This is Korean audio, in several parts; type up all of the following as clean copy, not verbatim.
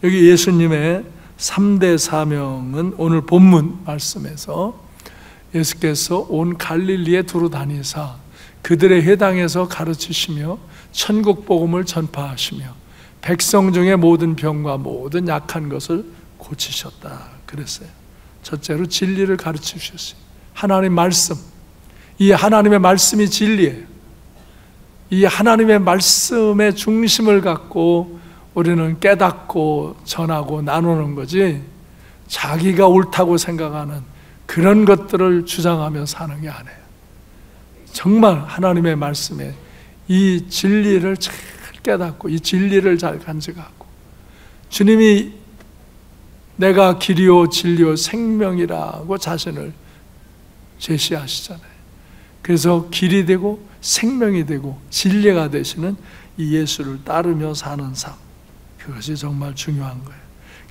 여기 예수님의 3대 사명은 오늘 본문 말씀에서 예수께서 온 갈릴리에 두루 다니사 그들의 회당에서 가르치시며 천국 복음을 전파하시며 백성 중에 모든 병과 모든 약한 것을 고치셨다 그랬어요. 첫째로 진리를 가르치셨어요. 하나님 말씀, 이 하나님의 말씀이 진리예요. 이 하나님의 말씀의 중심을 갖고 우리는 깨닫고 전하고 나누는 거지, 자기가 옳다고 생각하는 그런 것들을 주장하며 사는 게 아니에요. 정말 하나님의 말씀에 이 진리를 잘 깨닫고 이 진리를 잘 간직하고, 주님이 내가 길이요 진리요 생명이라고 자신을 제시하시잖아요. 그래서 길이 되고 생명이 되고 진리가 되시는 이 예수를 따르며 사는 삶, 그것이 정말 중요한 거예요.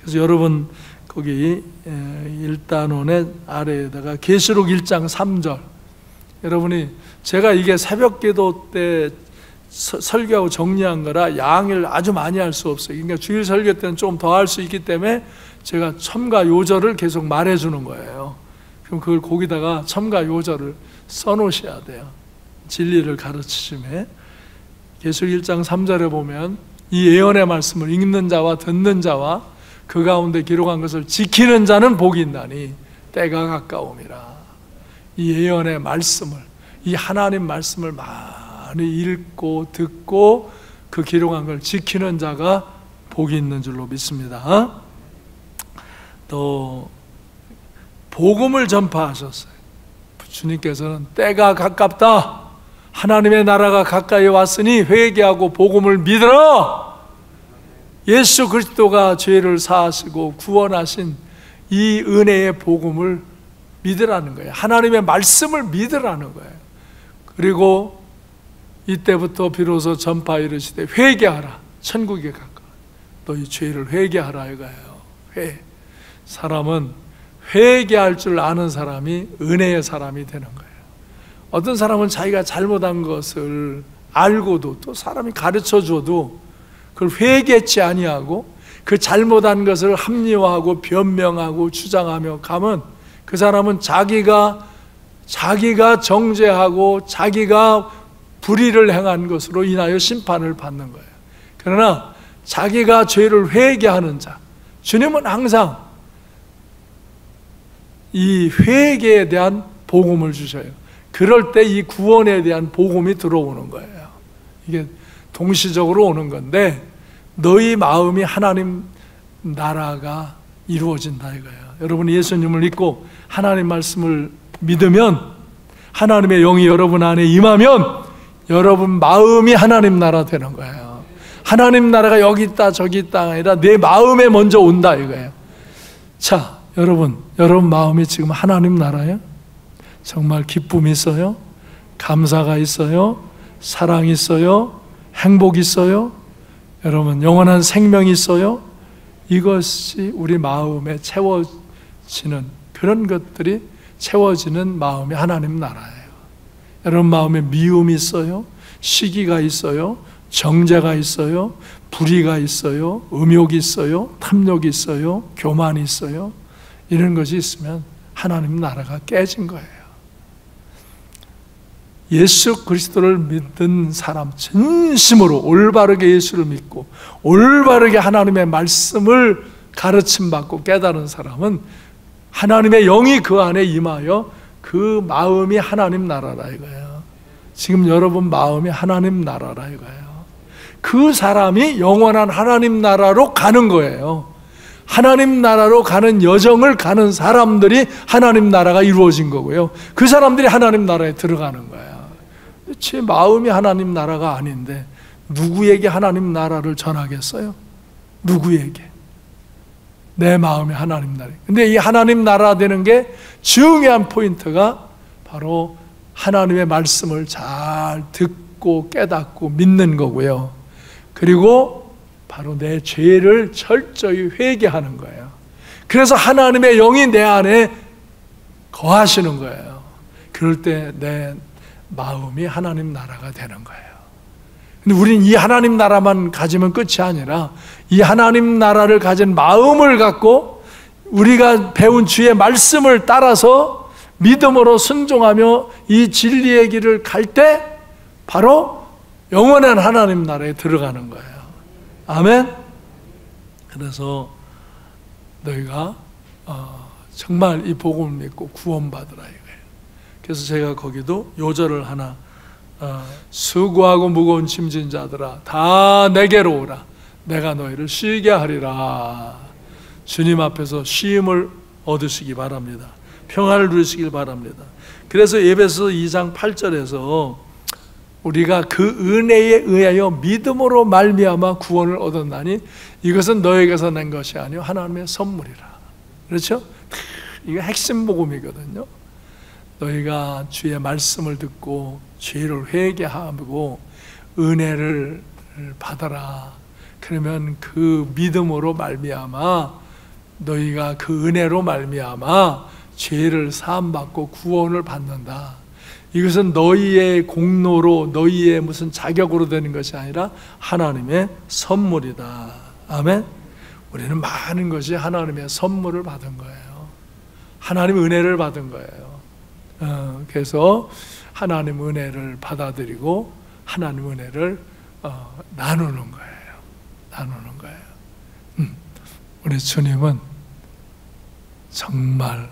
그래서 여러분 거기 1단원의 아래에다가 계시록 1장 3절, 여러분이 제가 이게 새벽기도 때 설교하고 정리한 거라 양을 아주 많이 할 수 없어요. 그러니까 주일 설교 때는 좀 더 할 수 있기 때문에 제가 첨가 요절을 계속 말해주는 거예요. 그럼 그걸 거기다가 첨가 요절을 써놓으셔야 돼요. 진리를 가르치심에 계시록 1장 3절에 보면 이 예언의 말씀을 읽는 자와 듣는 자와 그 가운데 기록한 것을 지키는 자는 복이 있나니 때가 가까움이라. 이 예언의 말씀을, 이 하나님 말씀을 많이 읽고 듣고 그 기록한 걸 지키는 자가 복이 있는 줄로 믿습니다. 또 복음을 전파하셨어요. 주님께서는 때가 가깝다, 하나님의 나라가 가까이 왔으니 회개하고 복음을 믿으라. 예수 그리스도가 죄를 사하시고 구원하신 이 은혜의 복음을 믿으라는 거예요. 하나님의 말씀을 믿으라는 거예요. 그리고 이때부터 비로소 전파 이르시되 회개하라, 천국에 가까워. 너희 죄를 회개하라 이거예요. 사람은 회개할 줄 아는 사람이 은혜의 사람이 되는 거예요. 어떤 사람은 자기가 잘못한 것을 알고도 또 사람이 가르쳐줘도 그걸 회개치 아니하고 그 잘못한 것을 합리화하고 변명하고 주장하며 가면 그 사람은 자기가 정죄하고 자기가 불의를 행한 것으로 인하여 심판을 받는 거예요. 그러나 자기가 죄를 회개하는 자, 주님은 항상 이 회개에 대한 복음을 주셔요. 그럴 때 이 구원에 대한 복음이 들어오는 거예요. 이게 동시적으로 오는 건데, 너희 마음이 하나님 나라가 이루어진다 이거예요. 여러분이 예수님을 믿고 하나님 말씀을 믿으면, 하나님의 영이 여러분 안에 임하면 여러분 마음이 하나님 나라 되는 거예요. 하나님 나라가 여기 있다 저기 있다 아니라 내 마음에 먼저 온다 이거예요. 자, 여러분 마음이 지금 하나님 나라예요? 정말 기쁨이 있어요? 감사가 있어요? 사랑이 있어요? 행복이 있어요? 여러분 영원한 생명이 있어요? 이것이 우리 마음에 채워지는, 그런 것들이 채워지는 마음이 하나님 나라예요. 여러분 마음에 미움이 있어요? 시기가 있어요? 정죄가 있어요? 불의가 있어요? 음욕이 있어요? 탐욕이 있어요? 교만이 있어요? 이런 것이 있으면 하나님 나라가 깨진 거예요. 예수 그리스도를 믿는 사람, 진심으로 올바르게 예수를 믿고 올바르게 하나님의 말씀을 가르침받고 깨달은 사람은 하나님의 영이 그 안에 임하여 그 마음이 하나님 나라라 이거예요. 지금 여러분 마음이 하나님 나라라 이거예요. 그 사람이 영원한 하나님 나라로 가는 거예요. 하나님 나라로 가는 여정을 가는 사람들이 하나님 나라가 이루어진 거고요. 그 사람들이 하나님 나라에 들어가는 거예요. 제 마음이 하나님 나라가 아닌데 누구에게 하나님 나라를 전하겠어요? 누구에게? 내 마음이 하나님 나라. 근데 이 하나님 나라 되는 게 중요한 포인트가 바로 하나님의 말씀을 잘 듣고 깨닫고 믿는 거고요. 그리고 바로 내 죄를 철저히 회개하는 거예요. 그래서 하나님의 영이 내 안에 거하시는 거예요. 그럴 때 내 마음이 하나님 나라가 되는 거예요. 근데 우린 이 하나님 나라만 가지면 끝이 아니라 이 하나님 나라를 가진 마음을 갖고 우리가 배운 주의 말씀을 따라서 믿음으로 순종하며 이 진리의 길을 갈 때 바로 영원한 하나님 나라에 들어가는 거예요. 아멘. 그래서 너희가 정말 이 복음을 믿고 구원받으라 이거예요. 그래서 제가 거기도 요절을 하나 수고하고 무거운 짐진 자들아 다 내게로 오라 내가 너희를 쉬게 하리라. 주님 앞에서 쉼을 얻으시기 바랍니다. 평안을 누리시길 바랍니다. 그래서 에베소 2장 8절에서 우리가 그 은혜에 의하여 믿음으로 말미암아 구원을 얻었나니 이것은 너에게서 난 것이 아니요 하나님의 선물이라. 그렇죠? 이거 핵심 복음이거든요. 너희가 주의 말씀을 듣고 죄를 회개하고 은혜를 받아라. 그러면 그 믿음으로 말미암아 너희가 그 은혜로 말미암아 죄를 사함받고 구원을 받는다. 이것은 너희의 공로로 너희의 무슨 자격으로 되는 것이 아니라 하나님의 선물이다. 아멘. 우리는 많은 것이 하나님의 선물을 받은 거예요. 하나님 은혜를 받은 거예요. 그래서 하나님 은혜를 받아들이고 하나님 은혜를 나누는 거예요. 나누는 거예요. 우리 주님은 정말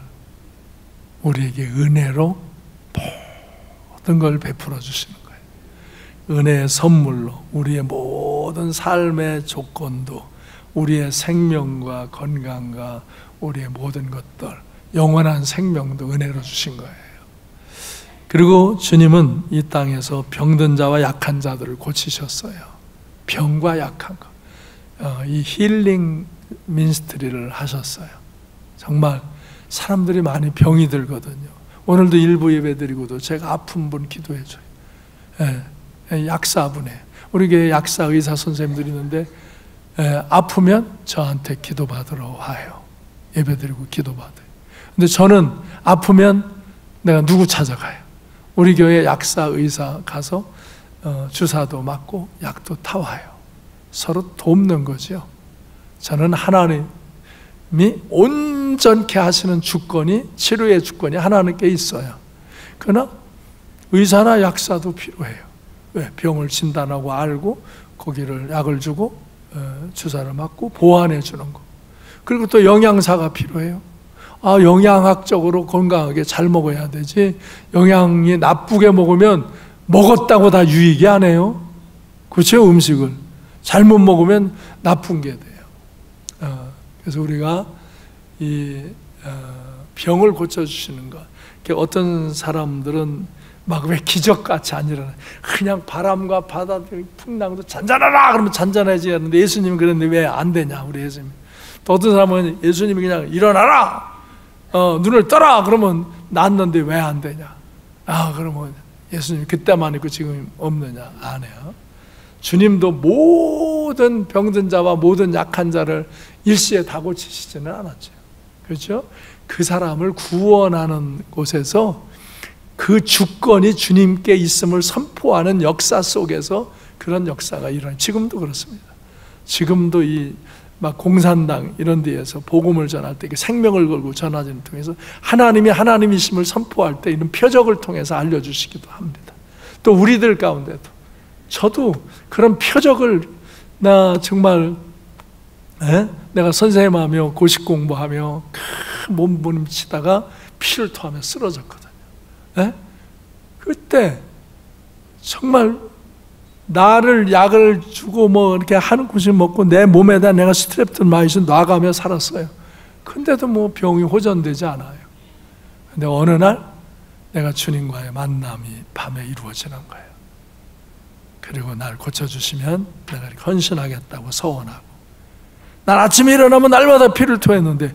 우리에게 은혜로 모든 걸 베풀어 주시는 거예요. 은혜의 선물로 우리의 모든 삶의 조건도 우리의 생명과 건강과 우리의 모든 것들 영원한 생명도 은혜로 주신 거예요. 그리고 주님은 이 땅에서 병든 자와 약한 자들을 고치셨어요. 병과 약한 것. 이 힐링 미니스트리를 하셨어요. 정말 사람들이 많이 병이 들거든요. 오늘도 일부 예배 드리고도 제가 아픈 분 기도해 줘요. 약사분에 우리 교회 약사 의사 선생님들이 있는데 아프면 저한테 기도 받으러 와요. 예배 드리고 기도 받아요. 근데 저는 아프면 내가 누구 찾아가요? 우리 교회 약사 의사 가서 주사도 맞고 약도 타와요. 서로 돕는 거죠. 저는 하나님이 온전케 하시는 주권이, 치료의 주권이 하나님께 있어요. 그러나 의사나 약사도 필요해요. 왜? 병을 진단하고 알고 거기를 약을 주고 주사를 맞고 보완해 주는 거. 그리고 또 영양사가 필요해요. 영양학적으로 건강하게 잘 먹어야 되지, 영양이 나쁘게 먹으면 먹었다고 다 유익이 안 해요. 그렇죠? 음식을 잘못 먹으면 나쁜 게 돼요. 그래서 우리가 이 병을 고쳐주시는 것, 어떤 사람들은 막 왜 기적같이 안 일어나, 그냥 바람과 바다 풍랑도 잔잔하라 그러면 잔잔해지야 하는데 예수님은 그랬는데 왜 안 되냐, 우리 예수님. 또 어떤 사람은 예수님이 그냥 일어나라, 눈을 떠라 그러면 낫는데 왜 안 되냐. 그러면 예수님이 그때만 있고 지금 없느냐? 안 해요. 주님도 모든 병든 자와 모든 약한 자를 일시에 다 고치시지는 않았죠. 그렇죠? 그 사람을 구원하는 곳에서 그 주권이 주님께 있음을 선포하는 역사 속에서 그런 역사가 일어나요. 지금도 그렇습니다. 지금도 막 공산당 이런 데에서 복음을 전할 때 생명을 걸고 전하지는 통해서 하나님이 하나님이심을 선포할 때 이런 표적을 통해서 알려주시기도 합니다. 또 우리들 가운데도 저도 그런 표적을 정말 내가 선생님하며 고시 공부하며 큰 몸부림치다가 피를 토하며 쓰러졌거든요. 그때 정말 나를 약을 주고 뭐 이렇게 한 구씩 먹고 내 몸에다 내가 스트랩돈 마이신 놔가며 살았어요. 근데도 뭐 병이 호전되지 않아요. 근데 어느 날 내가 주님과의 만남이 밤에 이루어지는 거예요. 그리고 날 고쳐주시면 내가 이렇게 헌신하겠다고 서원하고, 난 아침에 일어나면 날마다 피를 토했는데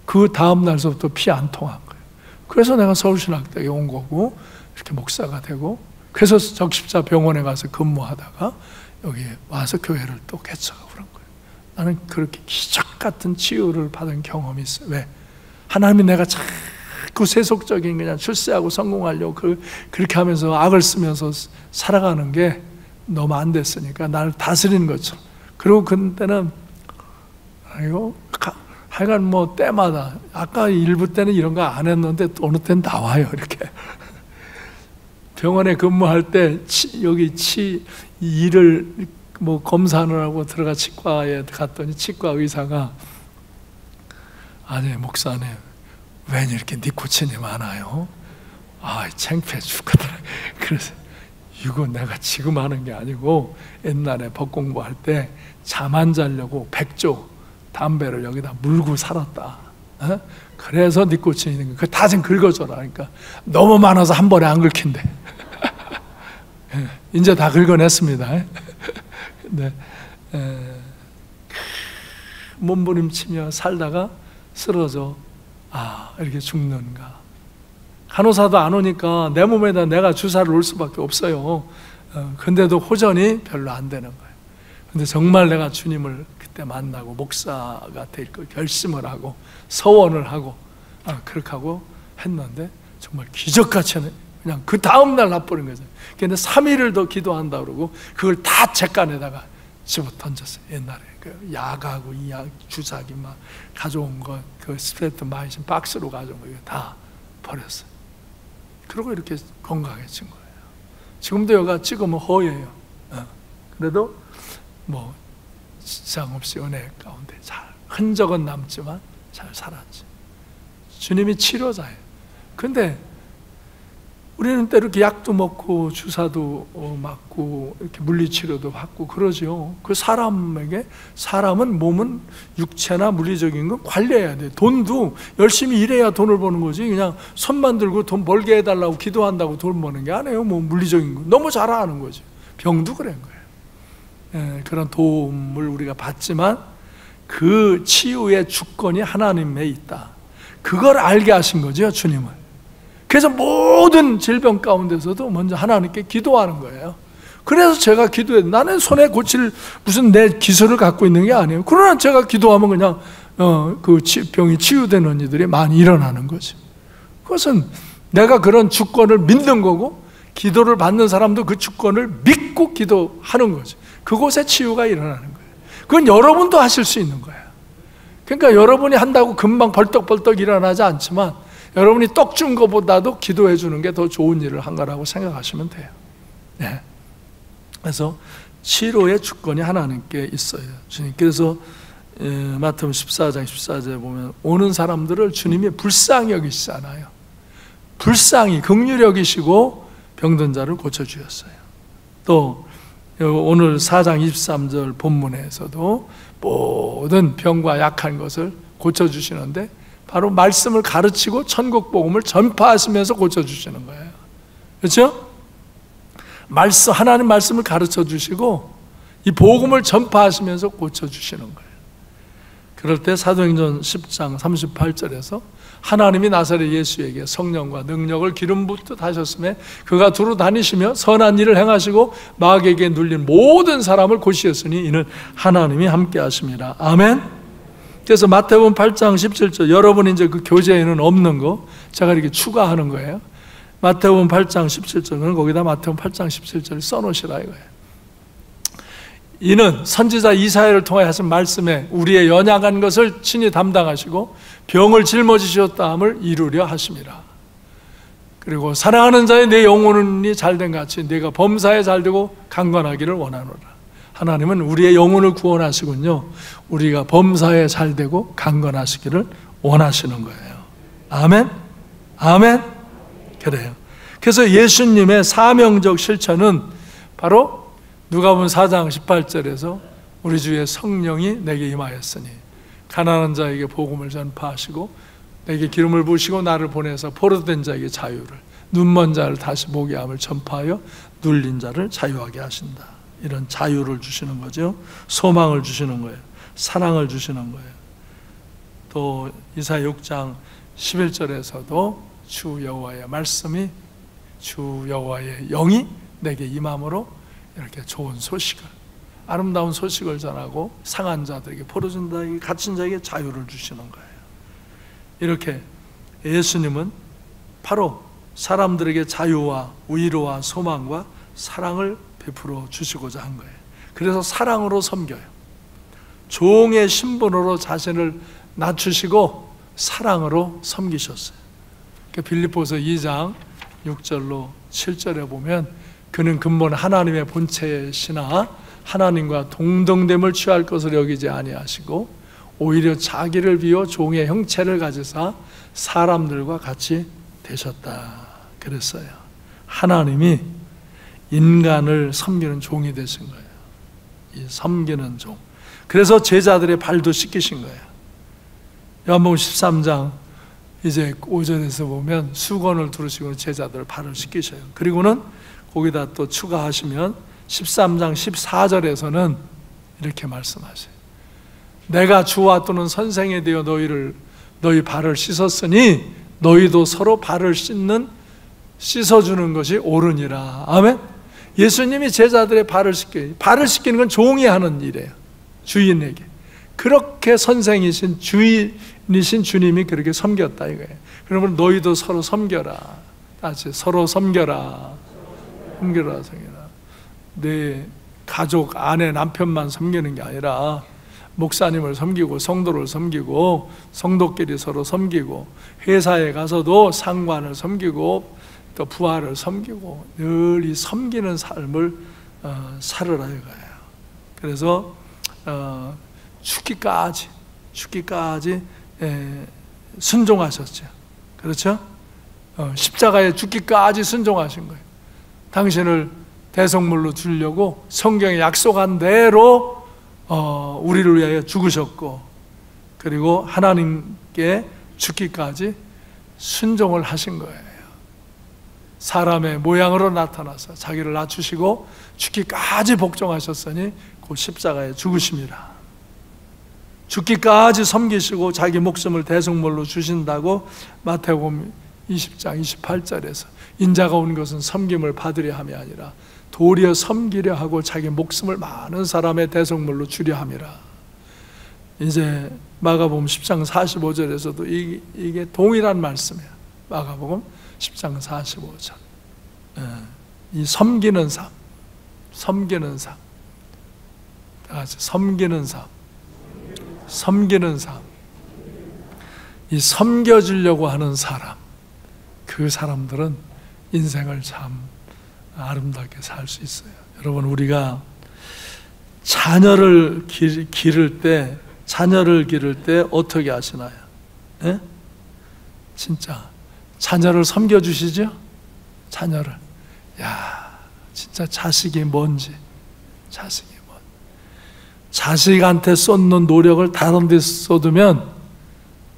그 다음 날서부터 피 안 통한 거예요. 그래서 내가 서울신학대에 온 거고 이렇게 목사가 되고, 그래서 적십자 병원에 가서 근무하다가 여기 와서 교회를 또 개척하고 그런 거예요. 나는 그렇게 기적 같은 치유를 받은 경험이 있어요. 왜? 하나님이 내가 자꾸 세속적인 그냥 출세하고 성공하려고 그렇게 하면서 악을 쓰면서 살아가는 게 너무 안 됐으니까 나를 다스리는 것처럼. 그리고 그때는 하여간 뭐 때마다 아까 일부 때는 이런 거 안 했는데 어느 때는 나와요. 이렇게 병원에 근무할 때 여기 이를 뭐 검사하느라고 들어가 치과에 갔더니 치과 의사가 아니 목사님 왜 이렇게 니코틴이 많아요? 아 창피해 죽겠다. 그래서 이거 내가 지금 하는 게 아니고 옛날에 법 공부할 때 잠 안 자려고 100조 담배를 여기다 물고 살았다. 어? 그래서 니코틴이 있는 거. 그 다 좀 긁어줘라. 그러니까 너무 많아서 한 번에 안 긁힌대. 이제 다 긁어냈습니다. 근데 몸부림치며 살다가 쓰러져 이렇게 죽는가. 간호사도 안 오니까 내 몸에다 내가 주사를 놓을 수밖에 없어요. 근데도 호전이 별로 안 되는 거예요. 근데 정말 내가 주님을 그때 만나고 목사가 될 거 결심을 하고 서원을 하고 그렇게 하고 했는데 정말 기적같이 그냥 그 다음날 나버린 거죠. 근데 3일을 더 기도한다 그러고 그걸 다 잿간에다가 집어 던졌어요. 옛날에 그 약하고 이 약 주사기 막 가져온 거 그 스트레프마이신 박스로 가져온 거 이거 다 버렸어요. 그러고 이렇게 건강해진 거예요. 지금도 여기가 찍으면 허예요. 그래도 뭐 지장 없이 은혜 가운데 잘 흔적은 남지만 잘 살았지. 주님이 치료자예요. 근데 우리는 때 이렇게 약도 먹고 주사도 맞고 이렇게 물리치료도 받고 그러죠. 그 사람은 몸은 육체나 물리적인 건 관리해야 돼. 돈도 열심히 일해야 돈을 버는 거지. 그냥 손만 들고 돈 벌게 해달라고 기도한다고 돈 버는 게 아니에요. 뭐 물리적인 거 너무 잘하는 거지. 병도 그런 거예요. 그런 도움을 우리가 받지만 그 치유의 주권이 하나님에 있다. 그걸 알게 하신 거죠, 주님은. 그래서 모든 질병 가운데서도 먼저 하나님께 기도하는 거예요. 그래서 제가 기도해요. 나는 손에 고칠 무슨 내 기술을 갖고 있는 게 아니에요. 그러나 제가 기도하면 그냥 그 병이 치유되는 일들이 많이 일어나는 거죠. 그것은 내가 그런 주권을 믿는 거고 기도를 받는 사람도 그 주권을 믿고 기도하는 거죠. 그곳에 치유가 일어나는 거예요. 그건 여러분도 하실 수 있는 거예요. 그러니까 여러분이 한다고 금방 벌떡벌떡 일어나지 않지만 여러분이 떡 준 것보다도 기도해 주는 게 더 좋은 일을 한 거라고 생각하시면 돼요. 네. 그래서 치료의 주권이 하나님께 있어요. 주님께서 마태복음 14장 14절에 보면 오는 사람들을 주님이 불쌍히 여기시잖아요. 불쌍히 긍휼히 여기시고 병든 자를 고쳐주셨어요. 또 오늘 4장 23절 본문에서도 모든 병과 약한 것을 고쳐주시는데 바로 말씀을 가르치고 천국 복음을 전파하시면서 고쳐주시는 거예요. 그렇죠? 하나님 말씀을 가르쳐 주시고 이 복음을 전파하시면서 고쳐주시는 거예요. 그럴 때 사도행전 10장 38절에서 하나님이 나사렛 예수에게 성령과 능력을 기름 붓듯 하셨음에 그가 두루 다니시며 선한 일을 행하시고 마귀에게 눌린 모든 사람을 고치셨으니 이는 하나님이 함께 하심이라. 아멘. 그래서 마태복음 8장 17절 여러분 이제 그 교재에는 없는 거 제가 이렇게 추가하는 거예요. 마태복음 8장 17절은 거기다 마태복음 8장 17절을 써놓으시라 이거예요. 이는 선지자 이사야를 통해 하신 말씀에 우리의 연약한 것을 친히 담당하시고 병을 짊어지셨다함을 이루려 하심이라. 그리고 사랑하는 자의 내 영혼이 잘된 같이 내가 범사에 잘되고 강건하기를 원하노라. 하나님은 우리의 영혼을 구원하시군요. 우리가 범사에 잘되고 강건하시기를 원하시는 거예요. 아멘? 아멘? 그래요. 그래서 예수님의 사명적 실천은 바로 누가복음 4장 18절에서 우리 주의 성령이 내게 임하였으니 가난한 자에게 복음을 전파하시고 내게 기름을 부으시고 나를 보내서 포로된 자에게 자유를 눈먼 자를 다시 보게 함을 전파하여 눌린 자를 자유하게 하신다. 이런 자유를 주시는 거죠. 소망을 주시는 거예요. 사랑을 주시는 거예요. 또 이사야 6장 11절에서도 주 여호와의 말씀이 주 여호와의 영이 내게 임함으로 이렇게 좋은 소식을 아름다운 소식을 전하고 상한 자들에게 포로진 자에게 갇힌 자에게 자유를 주시는 거예요. 이렇게 예수님은 바로 사람들에게 자유와 위로와 소망과 사랑을 베풀어 주시고자 한 거예요. 그래서 사랑으로 섬겨요. 종의 신분으로 자신을 낮추시고 사랑으로 섬기셨어요. 빌립보서 2장 6절로 7절에 보면 그는 근본 하나님의 본체시나 하나님과 동등됨을 취할 것을 여기지 아니하시고 오히려 자기를 비워 종의 형체를 가지사 사람들과 같이 되셨다 그랬어요. 하나님이 인간을 섬기는 종이 되신 거예요. 이 섬기는 종. 그래서 제자들의 발도 씻기신 거예요. 요한복음 13장 이제 5절에서 보면 수건을 두르시고 제자들 발을 씻기셔요. 그리고는 거기다 또 추가하시면 13장 14절에서는 이렇게 말씀하세요. 내가 주와 또는 선생에 되어 너희 발을 씻었으니 너희도 서로 발을 씻어주는 것이 옳으니라. 아멘. 예수님이 제자들의 발을 씻겨요. 발을 씻기는 건 종이 하는 일이에요. 주인에게. 그렇게 선생이신 주인이신 주님이 그렇게 섬겼다 이거예요. 그러면 너희도 서로 섬겨라. 다시 서로 섬겨라. 섬겨라. 내 가족, 아내, 남편만 섬기는 게 아니라 목사님을 섬기고 성도를 섬기고 성도끼리 서로 섬기고 회사에 가서도 상관을 섬기고 또 부하를 섬기고 늘 이 섬기는 삶을 살으라 이거예요. 그래서 죽기까지 순종하셨죠. 그렇죠? 십자가에 죽기까지 순종하신 거예요. 당신을 대속물로 주려고 성경에 약속한 대로 우리를 위하여 죽으셨고 그리고 하나님께 죽기까지 순종을 하신 거예요. 사람의 모양으로 나타나서 자기를 낮추시고 죽기까지 복종하셨으니 그 십자가에 죽으심이라. 죽기까지 섬기시고 자기 목숨을 대속물로 주신다고 마태복음 20장 28절에서 인자가 온 것은 섬김을 받으려 함이 아니라 도리어 섬기려 하고 자기 목숨을 많은 사람의 대속물로 주려 함이라. 이제 마가복음 10장 45절에서도 이게 동일한 말씀이에요. 마가복음 10장 45절. 이 섬기는 삶, 섬기는 삶. 다같이 섬기는 삶, 섬기는 삶. 이 섬겨주려고 하는 사람, 그 사람들은 인생을 참 아름답게 살 수 있어요. 여러분, 우리가 자녀를 기를 때 어떻게 하시나요? 예? 진짜 자녀를 섬겨주시죠? 자녀를. 야, 진짜 자식이 뭔지. 자식한테 쏟는 노력을 다른 데 쏟으면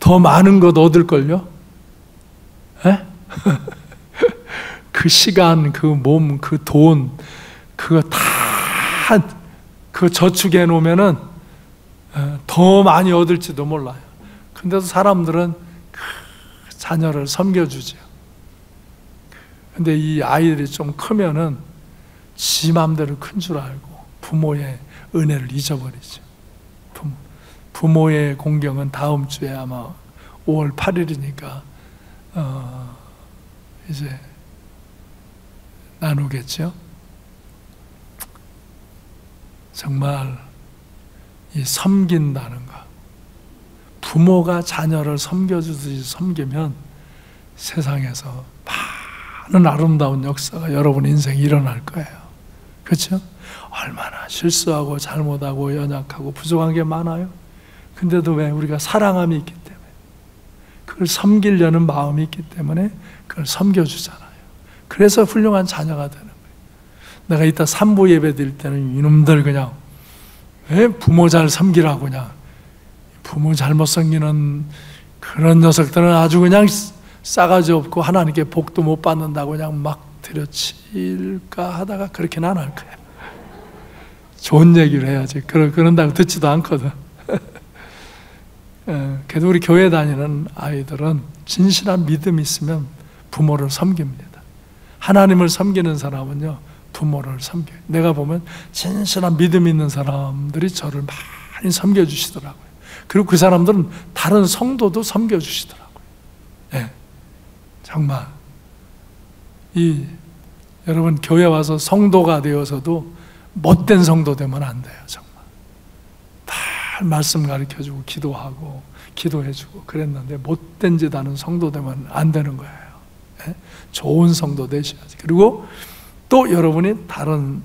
더 많은 것 얻을걸요? 예? 그 시간, 그 몸, 그 돈, 그거 다 그 저축해 놓으면은 더 많이 얻을지도 몰라요. 근데도 사람들은 그 자녀를 섬겨주죠. 근데 이 아이들이 좀 크면은 지 맘대로 큰 줄 알고 부모의 은혜를 잊어버리죠. 부모의 공경은 다음 주에 아마 5월 8일이니까 이제 나누겠죠. 정말 이 섬긴다는 것, 부모가 자녀를 섬겨주듯이 섬기면 세상에서 많은 아름다운 역사가 여러분 인생에 일어날 거예요. 그렇죠? 얼마나 실수하고 잘못하고 연약하고 부족한 게 많아요. 근데도 왜? 우리가 사랑함이 있기 때문에, 그걸 섬기려는 마음이 있기 때문에 그걸 섬겨주잖아요. 그래서 훌륭한 자녀가 되는 거예요. 내가 이따 3부 예배 드릴 때는 이놈들 그냥 부모 잘 섬기라고 그냥, 부모 잘못 섬기는 그런 녀석들은 아주 그냥 싸가지 없고 하나님께 복도 못 받는다고 그냥 막 들여칠까 하다가 그렇게는 안 할 거예요. 좋은 얘기를 해야지. 그런다고 듣지도 않거든. 그래도 우리 교회 다니는 아이들은 진실한 믿음이 있으면 부모를 섬깁니다. 하나님을 섬기는 사람은요, 부모를 섬겨요. 내가 보면 진실한 믿음 있는 사람들이 저를 많이 섬겨주시더라고요. 그리고 그 사람들은 다른 성도도 섬겨주시더라고요. 네, 정말 여러분 교회 와서 성도가 되어서도 못된 성도 되면 안 돼요. 정말 다 말씀 가르쳐주고 기도하고 기도해주고 그랬는데 못된 짓 하는 성도 되면 안 되는 거예요. 예? 좋은 성도 되셔야지. 그리고 또 여러분이 다른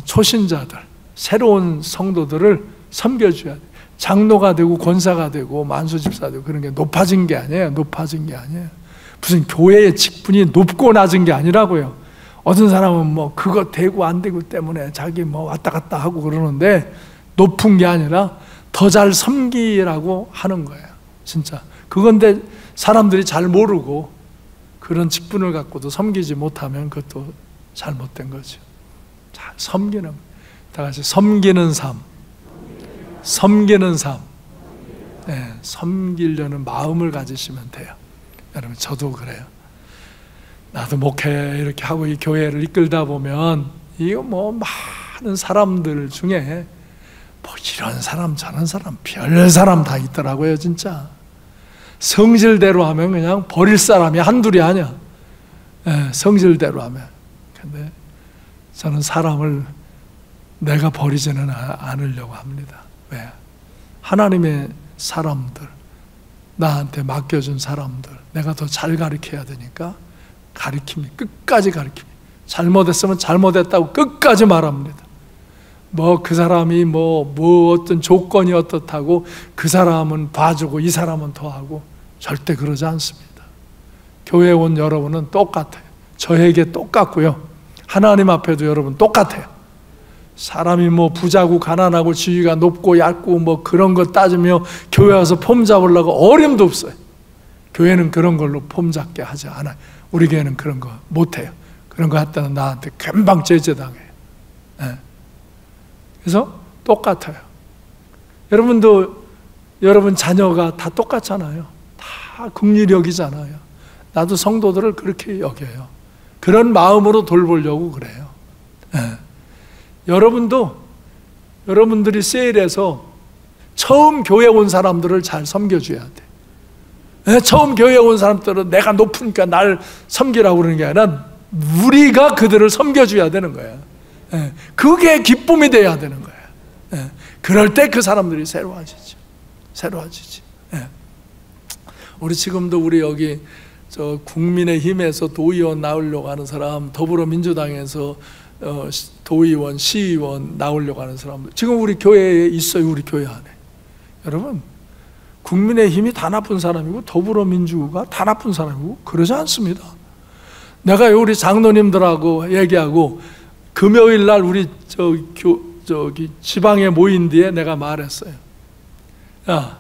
초신자들, 새로운 성도들을 섬겨줘야 돼요. 장로가 되고 권사가 되고 만수집사 되고 그런 게 높아진 게 아니에요. 높아진 게 아니에요. 무슨 교회의 직분이 높고 낮은 게 아니라고요. 어떤 사람은 뭐 그거 되고 안 되고 때문에 자기 뭐 왔다 갔다 하고 그러는데 높은 게 아니라 더 잘 섬기라고 하는 거예요. 진짜 그건데 사람들이 잘 모르고 그런 직분을 갖고도 섬기지 못하면 그것도 잘못된 거죠. 잘 섬기는, 다 같이 섬기는 삶, 섬기는 삶. 네, 섬기려는 마음을 가지시면 돼요. 여러분 저도 그래요. 나도 목회 이렇게 하고 이 교회를 이끌다 보면 이거 뭐 많은 사람들 중에 뭐 이런 사람 저런 사람 별 사람 다 있더라고요. 진짜 성질대로 하면 그냥 버릴 사람이 한둘이 아니야. 네, 성질대로 하면. 근데 저는 사람을 내가 버리지는 않으려고 합니다. 왜? 하나님의 사람들, 나한테 맡겨준 사람들 내가 더 잘 가르쳐야 되니까 가르침이, 끝까지 가르침이, 잘못했으면 잘못했다고 끝까지 말합니다. 뭐 그 사람이 뭐 어떤 조건이 어떻다고 그 사람은 봐주고 이 사람은 더하고 절대 그러지 않습니다. 교회에 온 여러분은 똑같아요. 저에게 똑같고요. 하나님 앞에도 여러분 똑같아요. 사람이 뭐 부자고 가난하고 지위가 높고 얕고 뭐 그런 거 따지며 교회 와서 폼 잡으려고 어림도 없어요. 교회는 그런 걸로 폼 잡게 하지 않아요. 우리 교회는 그런 거 못해요. 그런 거 했다는 나한테 금방 제재당해요. 네. 그래서 똑같아요. 여러분도 여러분 자녀가 다 똑같잖아요. 다 긍휼력이잖아요. 나도 성도들을 그렇게 여겨요. 그런 마음으로 돌보려고 그래요. 네. 여러분들이 세일해서 처음 교회 온 사람들을 잘 섬겨줘야 돼. 네, 처음 교회 온 사람들은 내가 높으니까 날 섬기라고 그러는 게 아니라 우리가 그들을 섬겨줘야 되는 거야. 네, 그게 기쁨이 돼야 되는 거야. 네, 그럴 때 그 사람들이 새로워지지. 네. 우리 지금도 우리 여기 저 국민의힘에서 도의원 나오려고 하는 사람, 더불어민주당에서 도의원, 시의원 나오려고 하는 사람들 지금 우리 교회에 있어요. 우리 교회 안에. 여러분 국민의힘이 다 나쁜 사람이고 더불어민주가 다 나쁜 사람이고 그러지 않습니다. 내가 우리 장로님들하고 얘기하고 금요일 날 우리 저기 지방에 모인 뒤에 내가 말했어요. 야,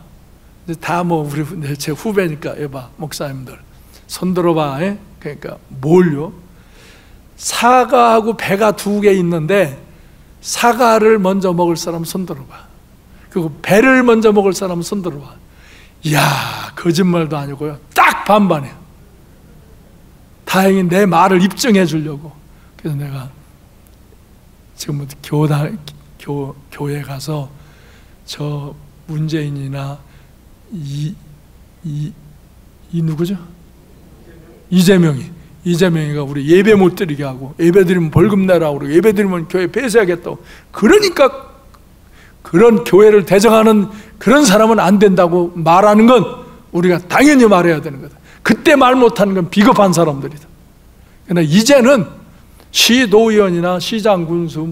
다 뭐 우리 제 후배니까 여봐 목사님들 손 들어봐. 그러니까 뭘요? 사과하고 배가 두 개 있는데 사과를 먼저 먹을 사람 손 들어봐. 그리고 배를 먼저 먹을 사람 손 들어봐. 이야, 거짓말도 아니고요. 딱 반반이에요. 다행히 내 말을 입증해 주려고. 그래서 내가 지금 교회 가서 저 문재인이나 누구죠? 이재명이가 우리 예배 못 드리게 하고 예배 드리면 벌금 내라고 그러고 예배 드리면 교회 폐쇄하겠다고. 그러니까 그런 교회를 대적하는 그런 사람은 안 된다고 말하는 건 우리가 당연히 말해야 되는 거다. 그때 말 못하는 건 비겁한 사람들이다. 그러나 이제는 시도의원이나 시장 군수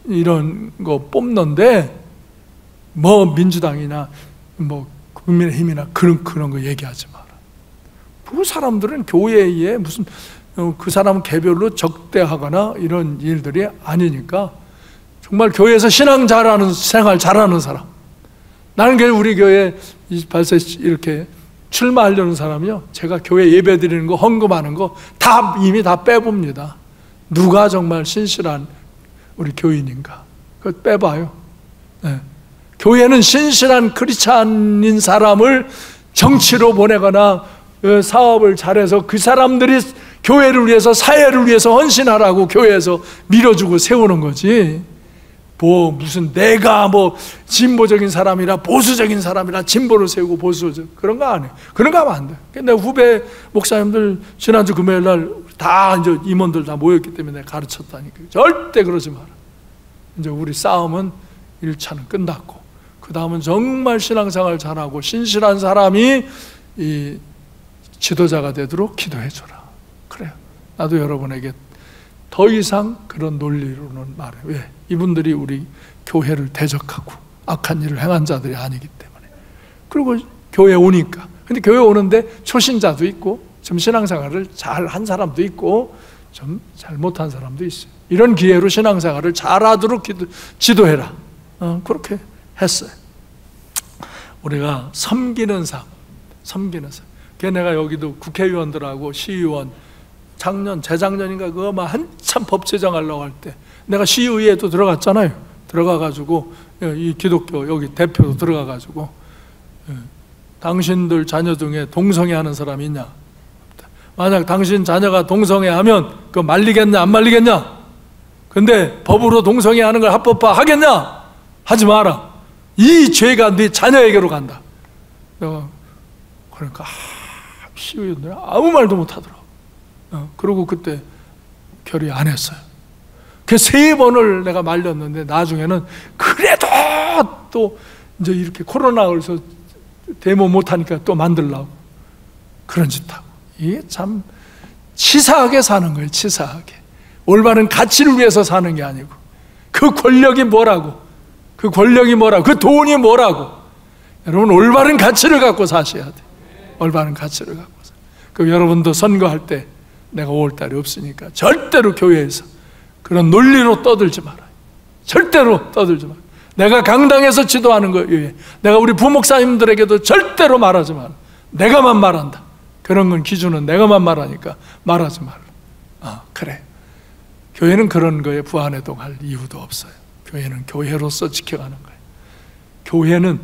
이런 거 뽑는데 뭐 민주당이나 뭐 국민의힘이나 그런 거 얘기하지 마라. 그 사람들은 교회에 무슨 그 사람 개별로 적대하거나 이런 일들이 아니니까 정말 교회에서 신앙 잘하는 생활 잘하는 사람. 나는 그냥 우리 교회 28세 이렇게 출마하려는 사람이요. 제가 교회 예배 드리는 거 헌금하는 거 다 이미 다 빼봅니다. 누가 정말 신실한 우리 교인인가? 그거 빼봐요. 네. 교회는 신실한 크리스찬인 사람을 정치로 보내거나 사업을 잘해서 그 사람들이 교회를 위해서 사회를 위해서 헌신하라고 교회에서 밀어주고 세우는 거지. 뭐 무슨 내가 뭐 진보적인 사람이라 보수적인 사람이라 진보를 세우고 보수적 그런 거 안 해. 그런 거 하면 안 돼. 근데 후배 목사님들 지난주 금요일 날 다 이제 임원들 다 모였기 때문에 내가 가르쳤다니까. 절대 그러지 마라. 이제 우리 싸움은 1차는 끝났고, 그 다음은 정말 신앙생활 잘하고 신실한 사람이 이 지도자가 되도록 기도해줘라. 그래요. 나도 여러분에게 더 이상 그런 논리로는 말해. 왜? 이분들이 우리 교회를 대적하고 악한 일을 행한 자들이 아니기 때문에. 그리고 교회 오니까. 근데 교회 오는데 초신자도 있고 좀 신앙생활을 잘 한 사람도 있고 좀 잘못한 사람도 있어요. 이런 기회로 신앙생활을 잘하도록 지도해라. 그렇게 했어요. 우리가 섬기는 삶. 그게 내가 여기도 국회의원들하고 시의원 작년, 재작년인가 그거 막 한참 법 제정하려고 할 때 내가 시의회에도 들어갔잖아요. 들어가가지고 이 기독교 여기 대표도 들어가가지고 당신들 자녀 중에 동성애하는 사람이 있냐? 만약 당신 자녀가 동성애하면 그거 말리겠냐 안 말리겠냐? 근데 법으로 동성애하는 걸 합법화 하겠냐? 하지 마라. 이 죄가 네 자녀에게로 간다. 내가 그러니까 시의원들이 아무 말도 못하더라고. 그리고 그때 결의 안 했어요. 그 3번을 내가 말렸는데 나중에는 그래도 또 이제 이렇게 코로나 걸려서 데모 못하니까 또 만들려고 그런 짓 하고. 이게 참 치사하게 사는 거예요. 치사하게. 올바른 가치를 위해서 사는 게 아니고 그 권력이 뭐라고, 그 권력이 뭐라고, 그 돈이 뭐라고. 여러분 올바른 가치를 갖고 사셔야 돼요. 올바른 가치를 갖고. 그럼 여러분도 선거할 때 내가 5월달에 없으니까 절대로 교회에서 그런 논리로 떠들지 말아요. 절대로 떠들지 말아요. 내가 강당에서 지도하는 거예요. 내가 우리 부목사님들에게도 절대로 말하지 마라. 내가만 말한다. 그런 건 기준은 내가만 말하니까 말하지 말라. 그래. 교회는 그런 거에 부안해동할 이유도 없어요. 교회는 교회로서 지켜가는 거예요. 교회는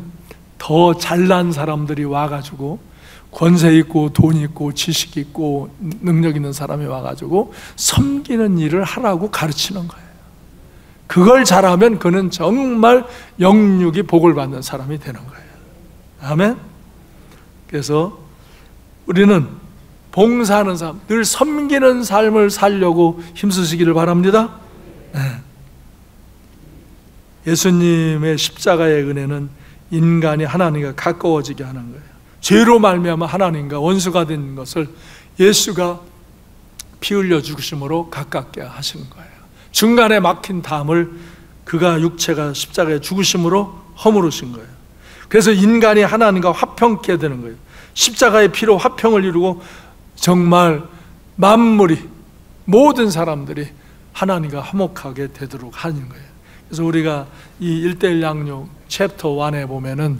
더 잘난 사람들이 와가지고 권세 있고 돈 있고 지식 있고 능력 있는 사람이 와가지고 섬기는 일을 하라고 가르치는 거예요. 그걸 잘하면 그는 정말 영육이 복을 받는 사람이 되는 거예요. 아멘. 그래서 우리는 봉사하는 삶, 늘 섬기는 삶을 살려고 힘쓰시기를 바랍니다. 예수님의 십자가의 은혜는 인간이 하나님과 가까워지게 하는 거예요. 죄로 말미암아 하나님과 원수가 된 것을 예수가 피 흘려 죽으심으로 가깝게 하신 거예요. 중간에 막힌 담을 그가 육체가 십자가에 죽으심으로 허물으신 거예요. 그래서 인간이 하나님과 화평케 되는 거예요. 십자가의 피로 화평을 이루고 정말 만물이, 모든 사람들이 하나님과 화목하게 되도록 하는 거예요. 그래서 우리가 이 1:1 양육 챕터 1에 보면은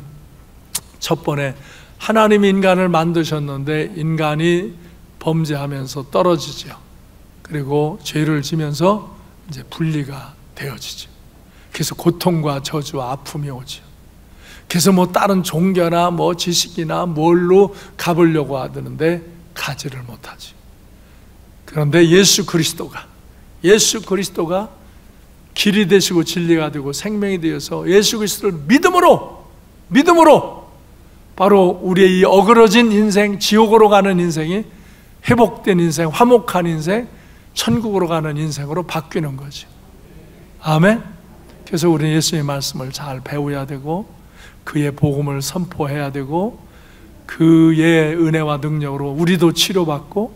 첫 번에 하나님이 인간을 만드셨는데 인간이 범죄하면서 떨어지죠. 그리고 죄를 지면서 이제 분리가 되어지죠. 그래서 고통과 저주와 아픔이 오죠. 그래서 뭐 다른 종교나 뭐 지식이나 뭘로 가보려고 하는데 가지를 못하죠. 그런데 예수 그리스도가 길이 되시고 진리가 되고 생명이 되어서 예수 그리스도를 믿음으로 바로 우리의 이 어그러진 인생, 지옥으로 가는 인생이 회복된 인생, 화목한 인생, 천국으로 가는 인생으로 바뀌는 거죠. 아멘. 그래서 우리는 예수의 말씀을 잘 배워야 되고 그의 복음을 선포해야 되고 그의 은혜와 능력으로 우리도 치료받고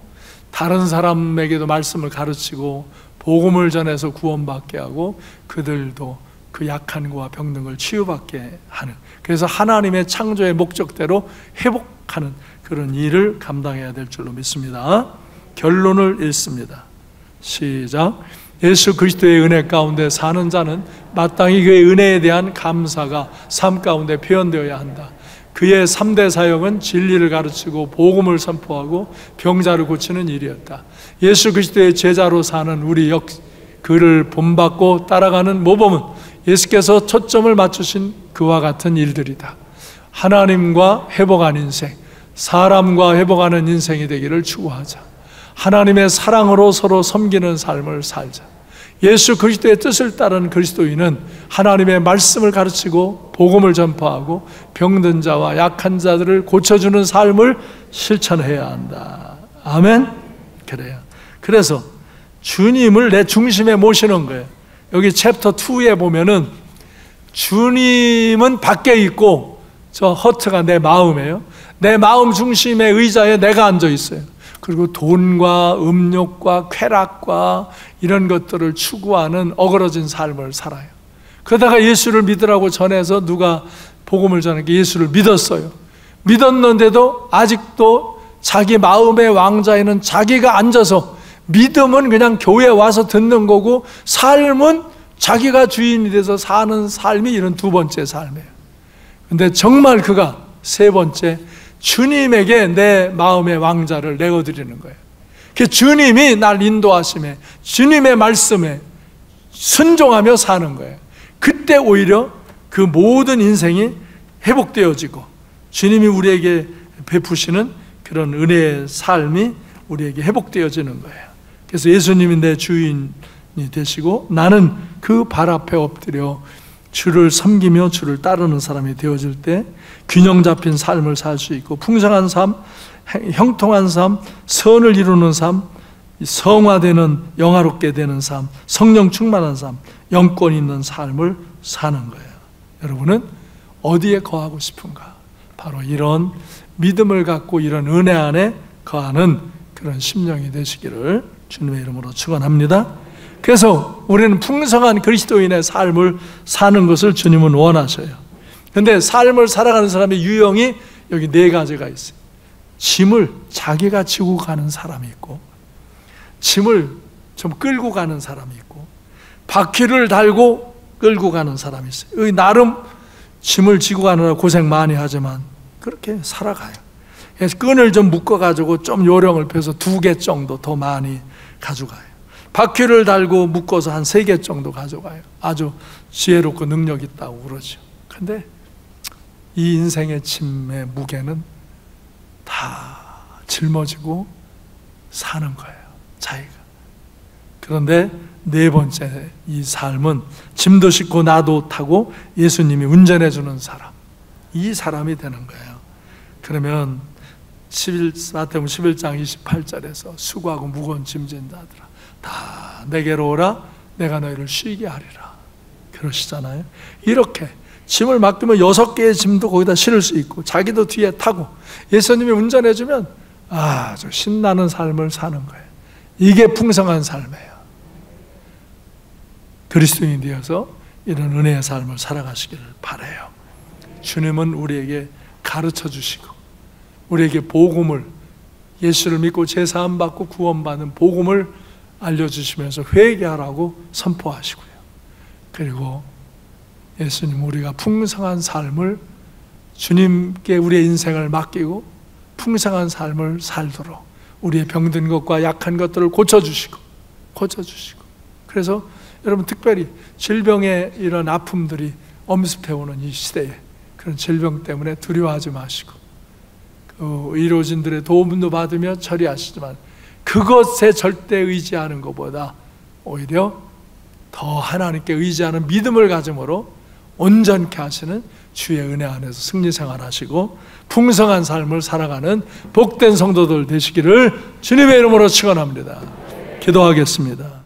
다른 사람에게도 말씀을 가르치고 복음을 전해서 구원받게 하고 그들도 그 약한 거와 병든걸 치유받게 하는, 그래서 하나님의 창조의 목적대로 회복하는 그런 일을 감당해야 될 줄로 믿습니다. 결론을 읽습니다. 시작. 예수 그리스도의 은혜 가운데 사는 자는 마땅히 그의 은혜에 대한 감사가 삶 가운데 표현되어야 한다. 그의 3대 사역은 진리를 가르치고 복음을 선포하고 병자를 고치는 일이었다. 예수 그리스도의 제자로 사는 우리 그를 본받고 따라가는 모범은 예수께서 초점을 맞추신 그와 같은 일들이다. 하나님과 회복한 인생, 사람과 회복하는 인생이 되기를 추구하자. 하나님의 사랑으로 서로 섬기는 삶을 살자. 예수 그리스도의 뜻을 따르는 그리스도인은 하나님의 말씀을 가르치고 복음을 전파하고 병든 자와 약한 자들을 고쳐주는 삶을 실천해야 한다. 아멘. 그래요. 그래서 주님을 내 중심에 모시는 거예요. 여기 챕터 2에 보면은 주님은 밖에 있고 저 허트가 내 마음이에요. 내 마음 중심의 의자에 내가 앉아 있어요. 그리고 돈과 음욕과 쾌락과 이런 것들을 추구하는 어그러진 삶을 살아요. 그러다가 예수를 믿으라고 전해서 누가 복음을 전하니까 예수를 믿었어요. 믿었는데도 아직도 자기 마음의 왕좌에는 자기가 앉아서, 믿음은 그냥 교회에 와서 듣는 거고 삶은 자기가 주인이 돼서 사는 삶이 이런 두 번째 삶이에요. 근데 정말 그가 세 번째, 주님에게 내 마음의 왕좌를 내어드리는 거예요. 그 주님이 날 인도하심에, 주님의 말씀에 순종하며 사는 거예요. 그때 오히려 그 모든 인생이 회복되어지고 주님이 우리에게 베푸시는 그런 은혜의 삶이 우리에게 회복되어지는 거예요. 그래서 예수님이 내 주인이 되시고 나는 그 발 앞에 엎드려 주를 섬기며 주를 따르는 사람이 되어질 때 균형 잡힌 삶을 살 수 있고, 풍성한 삶, 형통한 삶, 선을 이루는 삶, 성화되는, 영화롭게 되는 삶, 성령 충만한 삶, 영권 있는 삶을 사는 거예요. 여러분은 어디에 거하고 싶은가? 바로 이런 믿음을 갖고 이런 은혜 안에 거하는 그런 심령이 되시기를 주님의 이름으로 축원합니다. 그래서 우리는 풍성한 그리스도인의 삶을 사는 것을 주님은 원하셔요. 그런데 삶을 살아가는 사람의 유형이 여기 네 가지가 있어요. 짐을 자기가 지고 가는 사람이 있고, 짐을 좀 끌고 가는 사람이 있고, 바퀴를 달고 끌고 가는 사람이 있어요. 여기 나름 짐을 지고 가느라 고생 많이 하지만 그렇게 살아가요. 그래서 끈을 좀 묶어가지고 좀 요령을 펴서 2개 정도 더 많이 가져가요. 바퀴를 달고 묶어서 한 3개 정도 가져가요. 아주 지혜롭고 능력 있다고 그러죠. 근데 이 인생의 짐의 무게는 다 짊어지고 사는 거예요, 자기가. 그런데 네 번째, 이 삶은 짐도 싣고 나도 타고 예수님이 운전해 주는 사람, 이 사람이 되는 거예요. 그러면 마태복음 11장 28절에서 수고하고 무거운 짐진 자들아 다 내게로 오라, 내가 너희를 쉬게 하리라 그러시잖아요. 이렇게 짐을 맡기면 6개의 짐도 거기다 실을 수 있고 자기도 뒤에 타고 예수님이 운전해 주면 아주 신나는 삶을 사는 거예요. 이게 풍성한 삶이에요. 그리스도인이 되어서 이런 은혜의 삶을 살아가시기를 바라요. 주님은 우리에게 가르쳐 주시고 우리에게 복음을, 예수를 믿고 제사함 받고 구원받는 복음을 알려주시면서 회개하라고 선포하시고요. 그리고 예수님, 우리가 풍성한 삶을, 주님께 우리의 인생을 맡기고 풍성한 삶을 살도록 우리의 병든 것과 약한 것들을 고쳐주시고 그래서 여러분, 특별히 질병의 이런 아픔들이 엄습해오는 이 시대에 그런 질병 때문에 두려워하지 마시고 의료진들의 도움도 받으며 처리하시지만 그것에 절대 의지하는 것보다 오히려 더 하나님께 의지하는 믿음을 가짐으로 온전케 하시는 주의 은혜 안에서 승리 생활하시고 풍성한 삶을 살아가는 복된 성도들 되시기를 주님의 이름으로 축원합니다. 기도하겠습니다.